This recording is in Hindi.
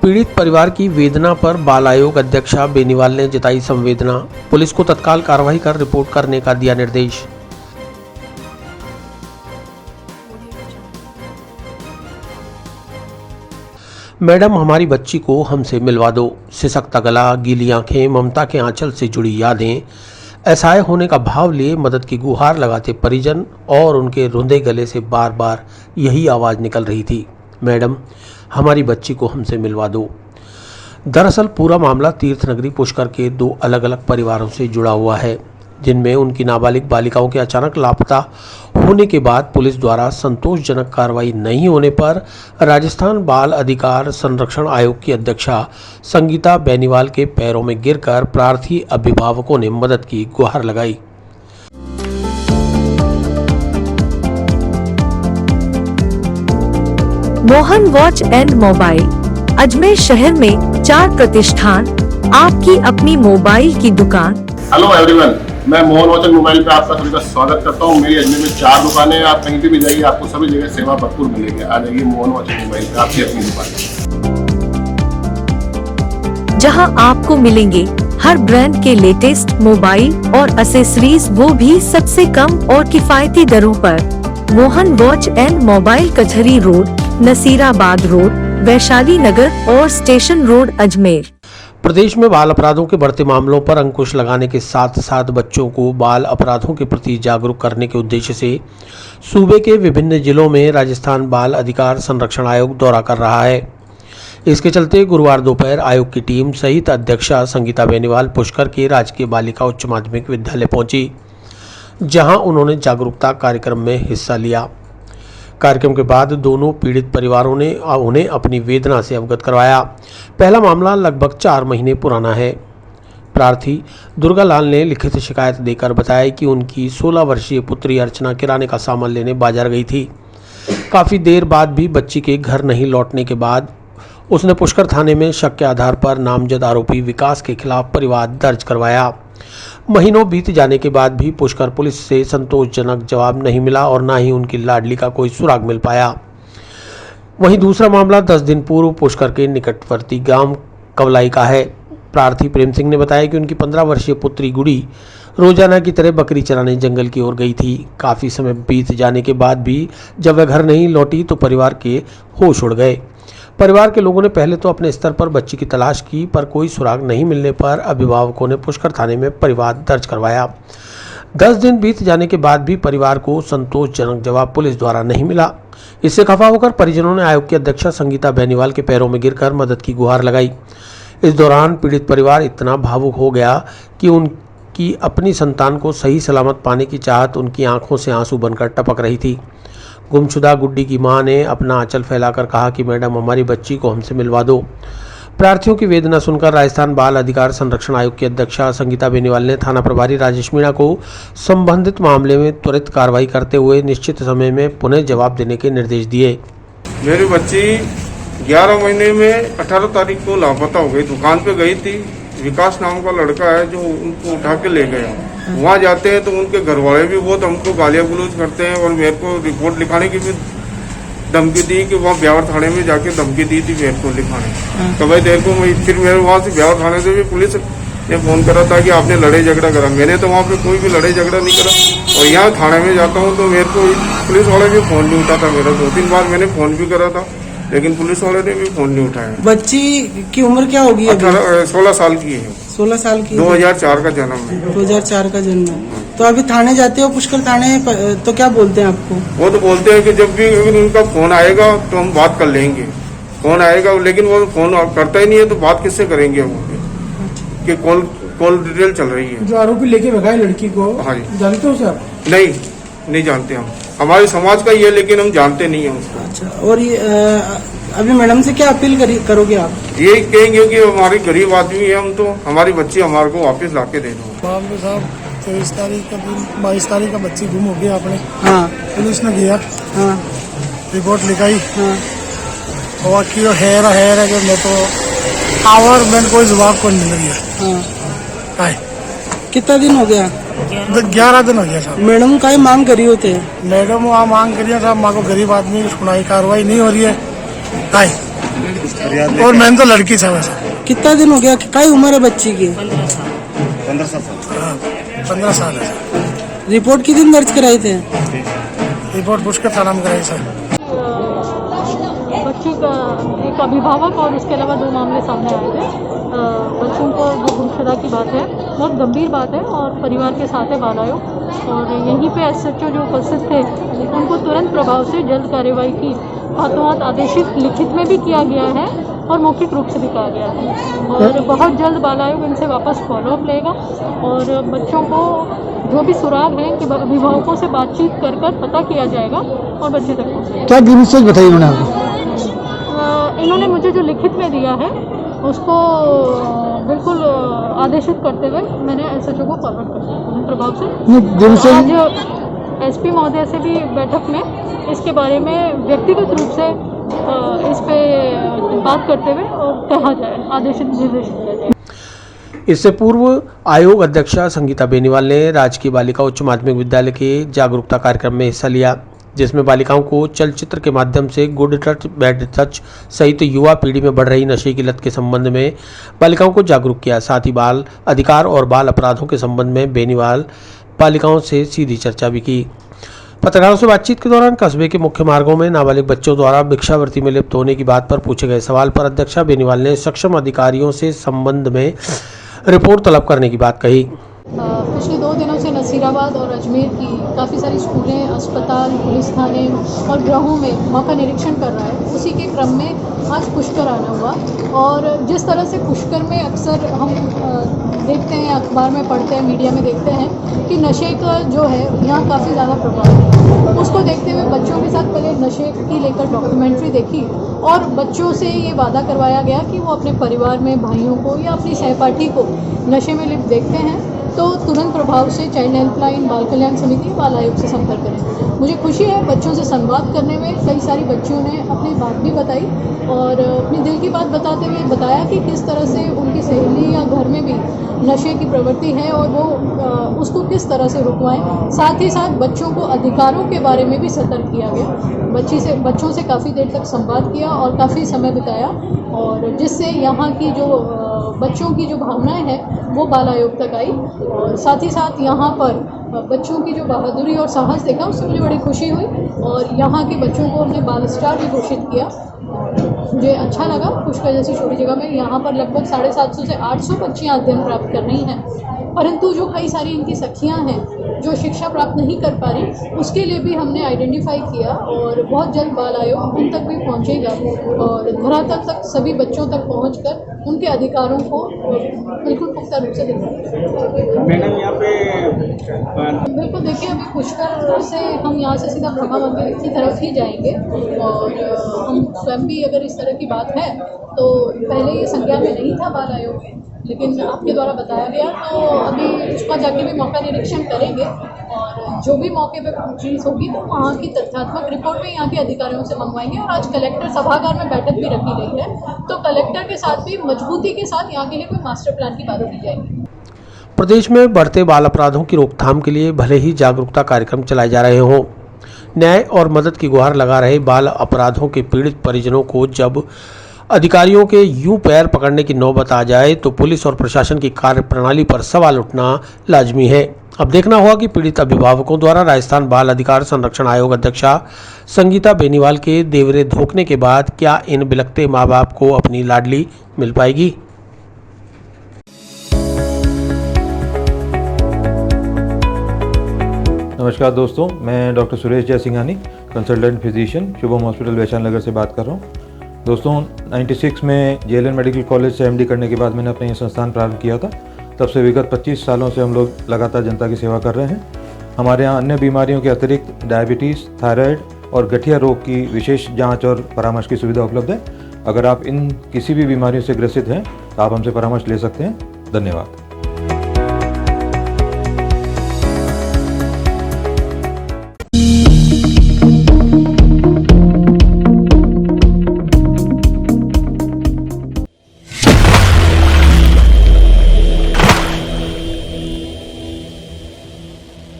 पीड़ित परिवार की वेदना पर बाल आयोग अध्यक्षा बेनीवाल ने जताई संवेदना। पुलिस को तत्काल कार्रवाई कर रिपोर्ट करने का दिया निर्देश। मैडम, हमारी बच्ची को हमसे मिलवा दो। सिसकता गला, गीली आंखें, ममता के आंचल से जुड़ी यादें, असहाय होने का भाव लिए मदद की गुहार लगाते परिजन और उनके रुंधे गले से बार बार यही आवाज़ निकल रही थी, मैडम हमारी बच्ची को हमसे मिलवा दो। दरअसल पूरा मामला तीर्थनगरी पुष्कर के दो अलग अलग परिवारों से जुड़ा हुआ है, जिनमें उनकी नाबालिग बालिकाओं के अचानक लापता होने के बाद पुलिस द्वारा संतोषजनक कार्रवाई नहीं होने पर राजस्थान बाल अधिकार संरक्षण आयोग की अध्यक्षा संगीता बेनीवाल के पैरों में गिरकर प्रार्थी अभिभावकों ने मदद की गुहार लगाई। Mohan watch and mobile Ajmer शहर में 4 प्रतिष्ठान, आपकी अपनी मोबाइल की दुकान। हेलो एवरीवन, मैं मोहन वॉच एंड मोबाइल पे आपका सभी का स्वागत करता हूँ। मेरी अजमेर में 4 दुकानें हैं। आप कहीं पे भी जाइए, आपको सभी जगह सेवा भरपूर मिलेगी। आ जाइए मोहन वॉच एंड मोबाइल पे, आपकी अपनी दुकान, जहां आपको मिलेंगे हर ब्रांड के लेटेस्ट मोबाइल और एक्सेसरीज, वो भी सबसे कम और किफायती दरों पर। मोहन वॉच एंड मोबाइल, कचहरी रोड, नसीराबाद रोड, वैशाली नगर और स्टेशन रोड, अजमेर। प्रदेश में बाल अपराधों के बढ़ते मामलों पर अंकुश लगाने के साथ साथ बच्चों को बाल अपराधों के प्रति जागरूक करने के उद्देश्य से सूबे के विभिन्न जिलों में राजस्थान बाल अधिकार संरक्षण आयोग दौरा कर रहा है। इसके चलते गुरुवार दोपहर आयोग की टीम सहित अध्यक्षा संगीता बेनीवाल पुष्कर के राजकीय बालिका उच्च माध्यमिक विद्यालय पहुंची, जहां उन्होंने जागरूकता कार्यक्रम में हिस्सा लिया। कार्यक्रम के बाद दोनों पीड़ित परिवारों ने उन्हें अपनी वेदना से अवगत करवाया। पहला मामला लगभग 4 महीने पुराना है। प्रार्थी दुर्गा लाल ने लिखित शिकायत देकर बताया कि उनकी 16 वर्षीय पुत्री अर्चना किराने का सामान लेने बाजार गई थी। काफ़ी देर बाद भी बच्ची के घर नहीं लौटने के बाद उसने पुष्कर थाने में शक के आधार पर नामजद आरोपी विकास के खिलाफ परिवाद दर्ज करवाया। महीनों बीत जाने के बाद भी पुष्कर पुलिस से संतोषजनक जवाब नहीं मिला और न ही उनकी लाडली का कोई सुराग मिल पाया। वहीं दूसरा मामला 10 दिन पूर्व पुष्कर के निकटवर्ती गांव कवलाई का है। प्रार्थी प्रेम सिंह ने बताया कि उनकी 15 वर्षीय पुत्री गुड़ी रोजाना की तरह बकरी चराने जंगल की ओर गई थी। काफ़ी समय बीत जाने के बाद भी जब वह घर नहीं लौटी तो परिवार के होश उड़ गए। परिवार के लोगों ने पहले तो अपने स्तर पर बच्ची की तलाश की, पर कोई सुराग नहीं मिलने पर अभिभावकों ने पुष्कर थाने में परिवाद दर्ज करवाया। 10 दिन बीत जाने के बाद भी परिवार को संतोषजनक जवाब पुलिस द्वारा नहीं मिला। इससे खफा होकर परिजनों ने आयोग की अध्यक्षा संगीता बेनीवाल के पैरों में गिरकर मदद की गुहार लगाई। इस दौरान पीड़ित परिवार इतना भावुक हो गया कि उनकी अपनी संतान को सही सलामत पाने की चाहत उनकी आंखों से आंसू बनकर टपक रही थी। गुमशुदा गुड्डी की मां ने अपना आंचल फैलाकर कहा कि मैडम हमारी बच्ची को हमसे मिलवा दो। प्रार्थियों की वेदना सुनकर राजस्थान बाल अधिकार संरक्षण आयोग की अध्यक्षा संगीता बेनीवाल ने थाना प्रभारी राजेश मीणा को संबंधित मामले में त्वरित कार्रवाई करते हुए निश्चित समय में पुनः जवाब देने के निर्देश दिए। मेरी बच्ची 11 महीने में 18 तारीख को लापता हो गई। दुकान पे गई थी, विकास नाम का लड़का है जो उनको उठा के ले गया। वहाँ जाते हैं तो उनके घर वाले भी बहुत हमको गालियाँ गलौज करते हैं और मेरे को रिपोर्ट लिखाने की भी धमकी दी कि वहाँ ब्यावर थाने में जाके धमकी दी थी मेरे को लिखाने। तो भाई देखो, फिर मेरे वहाँ से ब्यावर थाने से भी पुलिस ने फोन करा था कि आपने लड़ाई झगड़ा करा। मैंने तो वहाँ पे कोई भी लड़ाई झगड़ा नहीं करा। और यहाँ थाने में जाता हूँ तो मेरे को पुलिस वाले भी फोन नहीं उठाता मेरा। 2-3 बार मैंने फोन भी करा था, लेकिन पुलिस वाले ने भी फोन नहीं उठाया। बच्ची की उम्र क्या होगी? 16 साल की है। 16 साल की? 2004 का जन्म है। 2004 का जन्म है। तो अभी थाने जाते हो, पुष्कर थाने, तो क्या बोलते हैं आपको? वो तो बोलते हैं कि जब भी उनका फोन आएगा तो हम बात कर लेंगे। फोन आएगा, लेकिन वो फोन करता ही नहीं है तो बात किससे करेंगे वो? कि कॉल डिटेल चल रही है। जो आरोपी लेके भगाए लड़की को, हाँ जी, जानते हो उसे आप? नहीं जानते हम। हमारे समाज का ये, लेकिन हम जानते नहीं है उसको। अच्छा, और ये अभी मैडम से क्या अपील करोगे आप? ये कहेंगे कि हमारी गरीब आदमी है हम, तो हमारी बच्ची हमारे को वापस लाके दे दो। साहब 23 तारीख का दिन, 22 तारीख का बच्ची गुम हो गई अपने। हाँ, पुलिस ने गया, हाँ, रिपोर्ट लिखाई। हाँ, और कि है कि मैं तो आवर मैंने कोई जवाब को नहीं लगी। हाँ, कितना दिन हो गया? 11 दिन हो गया साहब। मैडम का मांग करी होते? मैडम वहाँ मांग करिए साहब, माँ को गरीब आदमी की सुनाई कार्रवाई नहीं हो रही है। और मैंने तो लड़की था वैसे। कितना दिन हो गया, क्या उम्र है बच्ची की? 15 साल है। रिपोर्ट किस दिन दर्ज कराए थे? रिपोर्ट पुष्कर थाना में कराई सर। बच्ची का एक अभिभावक और उसके अलावा 2 मामले सामने आए थे। बच्चों को जो गुमशुदा की बात है बहुत गंभीर बात है और परिवार के साथ है बाल आयोग, और यहीं पे एसएचओ जो उपस्थित थे उनको तुरंत प्रभाव से जल्द कार्रवाई की हाथों हाथ आदेशित लिखित में भी किया गया है और मौखिक रूप से भी कहा गया है, और बहुत जल्द बाल आयोग इनसे वापस फॉलोअप लेगा और बच्चों को जो भी सुराग है कि अभिभावकों से बातचीत कर पता किया जाएगा और बच्चे तक पहुँचेगा। क्या डिटेल्स बताइए उन्होंने आपको? इन्होंने मुझे जो लिखित में दिया है उसको बिल्कुल आदेशित करते हुए मैंने एसएचओ को फॉरवर्ड कर दिया प्रभाव से। आज एसपी महोदय से भी बैठक में इसके बारे में व्यक्तिगत रूप से इस पे बात करते हुए और कहा जाए, आदेशित निर्देशित किया जाए। इससे पूर्व आयोग अध्यक्षा संगीता बेनीवाल ने राजकीय बालिका उच्च माध्यमिक विद्यालय के जागरूकता कार्यक्रम में हिस्सा लिया, जिसमें बालिकाओं को चलचित्र के माध्यम से गुड टच बैड टच सहित युवा पीढ़ी में बढ़ रही नशे की लत के संबंध में बालिकाओं को जागरूक किया। साथ ही बाल अधिकार और बाल अपराधों के संबंध में बेनीवाल बालिकाओं से सीधी चर्चा भी की। पत्रकारों से बातचीत के दौरान कस्बे के मुख्य मार्गों में नाबालिग बच्चों द्वारा भिक्षावृत्ति में लिप्त होने की बात पर पूछे गए सवाल पर अध्यक्षा बेनीवाल ने सक्षम अधिकारियों से संबंध में रिपोर्ट तलब करने की बात कही। पिछले 2 दिनों से नसीराबाद और अजमेर की काफ़ी सारी स्कूलें, अस्पताल, पुलिस थाने और गृहों में मौका निरीक्षण कर रहा है। उसी के क्रम में आज पुष्कर आना हुआ, और जिस तरह से पुष्कर में अक्सर हम देखते हैं, अखबार में पढ़ते हैं, मीडिया में देखते हैं कि नशे का जो है यहाँ काफ़ी ज़्यादा प्रभाव है। उसको देखते हुए बच्चों के साथ पहले नशे की लेकर डॉक्यूमेंट्री देखी और बच्चों से ये वादा करवाया गया कि वो अपने परिवार में भाइयों को या अपनी सहपाठी को नशे में लिप्त देखते हैं तो तुरंत प्रभाव से चाइल्ड हेल्पलाइन, बाल कल्याण समिति, बाल आयोग से संपर्क करें। मुझे खुशी है बच्चों से संवाद करने में कई सारी बच्चियों ने अपनी बात भी बताई और अपनी दिल की बात बताते हुए बताया कि किस तरह से उनकी सहेली या घर में भी नशे की प्रवृत्ति है और वो उसको किस तरह से रुकवाएं। साथ ही साथ बच्चों को अधिकारों के बारे में भी सतर्क किया गया। बच्चों से काफ़ी देर तक संवाद किया और काफ़ी समय बिताया, और जिससे यहाँ की जो बच्चों की जो भावनाएं हैं वो बाल आयोग तक आई, और साथ ही साथ यहाँ पर बच्चों की जो बहादुरी और साहस देखा उससे मुझे बड़ी खुशी हुई, और यहाँ के बच्चों को हमने बाल स्टार भी घोषित किया। मुझे अच्छा लगा। पुष्कर जैसी छोटी जगह में यहाँ पर लगभग 750 से 800 बच्चियाँ अध्ययन प्राप्त कर रही हैं, परंतु जो कई सारी इनकी सखियाँ हैं जो शिक्षा प्राप्त नहीं कर पा रही, उसके लिए भी हमने आइडेंटिफाई किया और बहुत जल्द बाल आयोग उन तक भी पहुँचेगा और धरातल तक सभी बच्चों तक पहुँचकर उनके अधिकारों को बिल्कुल पुख्ता रूप से दिखाएंगे। मैडम यहाँ पे बिल्कुल देखिए, अभी पुष्कर से हम यहाँ से सीधा ब्रह्मा मंदिर की तरफ ही जाएंगे, और हम स्वयं भी अगर इस तरह की बात है तो पहले ये संज्ञा में नहीं था बाल आयोग, लेकिन आपके द्वारा बताया गया तो अभी उसका जाके भी मौका निरीक्षण करेंगे, और जो भी मौके पे चीज़ होगी तो वहाँ की तथ्यात्मक रिपोर्ट भी यहाँ के अधिकारियों से मंगवाएंगे। और आज कलेक्टर सभागार में बैठक भी रखी गई है, तो कलेक्टर के साथ भी मजबूती के साथ यहाँ के लिए कोई मास्टर प्लान की बात की जाएगी। प्रदेश में बढ़ते बाल अपराधों की रोकथाम के लिए भले ही जागरूकता कार्यक्रम चलाए जा रहे हों, न्याय और मदद की गुहार लगा रहे बाल अपराधों के पीड़ित परिजनों को जब अधिकारियों के यूं पैर पकड़ने की नौबत आ जाए तो पुलिस और प्रशासन की कार्यप्रणाली पर सवाल उठना लाजमी है। अब देखना होगा कि पीड़ित अभिभावकों द्वारा राजस्थान बाल अधिकार संरक्षण आयोग अध्यक्षा संगीता बेनीवाल के देवरे धोखने के बाद क्या इन बिलखते माँ बाप को अपनी लाडली मिल पाएगी। नमस्कार दोस्तों, मैं doctor Suresh Jaisinghani, consultant physician, Shubham hospital Vaishali Nagar से बात कर रहा हूँ। दोस्तों 96 में जेएलएन मेडिकल कॉलेज से एमडी करने के बाद मैंने अपना ये संस्थान प्रारंभ किया था। तब से विगत 25 सालों से हम लोग लगातार जनता की सेवा कर रहे हैं। हमारे यहाँ अन्य बीमारियों के अतिरिक्त डायबिटीज़, थायराइड और गठिया रोग की विशेष जांच और परामर्श की सुविधा उपलब्ध है। अगर आप इन किसी भी बीमारियों से ग्रसित हैं तो आप हमसे परामर्श ले सकते हैं। धन्यवाद।